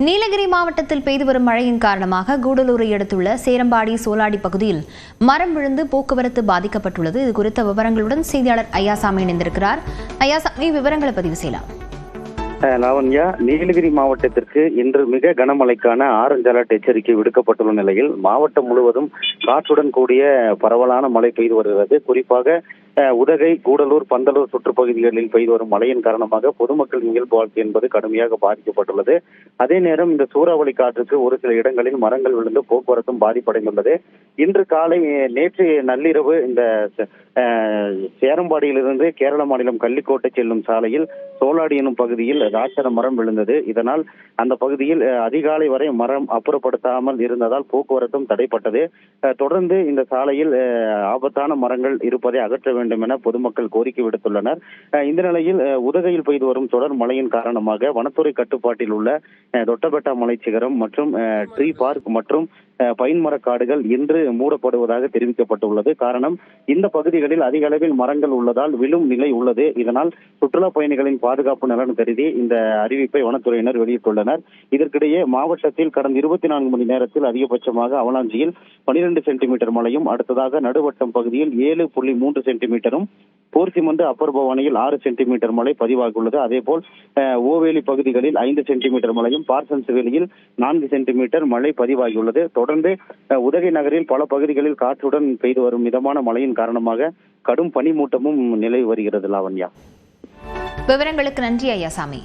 நீலகிரி மாவட்டத்தில் பெய்து வரும் மழையின் காரணமாக கூடலூரை அடுத்துள்ள சேரம்பாடி சோலாடி பகுதியில் மரம் விழுந்து போக்குவரத்து பாதிக்கப்பட்டுள்ளது. இது குறித்த விவரங்களுடன் செய்தியாளர் ஐயாசாமி இணைந்திருக்கிறார். ஐயாசாமி, விவரங்களை பதிவு செய்யலாம். லாவண்யா, நீலகிரி மாவட்டத்திற்கு இன்று மிக கனமழைக்கான ஆரஞ்சு அலர்ட் எச்சரிக்கை விடுக்கப்பட்டுள்ள நிலையில் மாவட்டம் முழுவதும் காற்றுடன் கூடிய பரவலான மழை பெய்து வருகிறது. குறிப்பாக உதகை, கூடலூர், பந்தலூர் சுற்றுப்பகுதிகளில் பெய்து வரும் மழையின் காரணமாக பொதுமக்கள் இயல்பு வாழ்க்கை என்பது கடுமையாக பாதிக்கப்பட்டுள்ளது. அதே நேரம் இந்த சூறாவளி காற்றுக்கு ஒரு சில இடங்களில் மரங்கள் விழுந்து போக்குவரத்தும் பாதிப்படைந்துள்ளது. இன்று காலை நேற்று நள்ளிரவு இந்த சேரம்பாடியிலிருந்து கேரள மாநிலம் கள்ளிக்கோட்டை செல்லும் சாலையில் சோலாடி எனும் பகுதியில் ராட்சத மரம் விழுந்தது. இதனால் அந்த பகுதியில் அதிகாலை வரை மரம் அப்புறப்படுத்தாமல் இருந்ததால் போக்குவரத்தும் தடைப்பட்டது. தொடர்ந்து இந்த சாலையில் ஆபத்தான மரங்கள் இருப்பதை அகற்ற வேண்டும் என பொதுமக்கள் கோரிக்கை விடுத்துள்ளனர். இந்த நிலையில் உதகையில் பெய்து வரும் தொடர் மழையின் காரணமாக வனத்துறை கட்டுப்பாட்டில் உள்ள தொட்டபெட்டா மலைச்சிகரம் மற்றும் ட்ரீ பார்க் மற்றும் பைன் மரக்காடுகள் இன்று மூடப்படுவதாக தெரிவிக்கப்பட்டுள்ளது. காரணம், இந்த பகுதிகளில் அதிக அளவில் மரங்கள் உள்ளதால் விழும் நிலை உள்ளது. இதனால் சுற்றுலா பயணிகளின் பாதுகாப்பு நலன் கருதி இந்த அறிவிப்பை வனத்துறையினர் வெளியிட்டுள்ளனர். இதற்கிடையே மாவட்டத்தில் கடந்த 24 மணி நேரத்தில் அதிகபட்சமாக அவலாஞ்சியில் 12 சென்டிமீட்டர் மழையும், அடுத்ததாக நடுவட்டம் பகுதியில் 7.3 சென்டிமீட்டரும், போர்சிமந்து அப்பர் பவானியில் 6 சென்டிமீட்டர் மழை பதிவாகியுள்ளது. அதேபோல் ஓவேலி பகுதிகளில் 5 சென்டிமீட்டர் மழையும், பார்சன்ஸ் வேலியில் 4 சென்டிமீட்டர் மழை பதிவாகியுள்ளது. தொடர்ந்து உதகை நகரில் பல பகுதிகளில் காற்றுடன் பெய்து வரும் மிதமான மழையின் காரணமாக கடும் பனிமூட்டமும் நிலவி வருகிறது. லாவண்யா, விவரங்களுக்கு நன்றி ஐயாசாமி.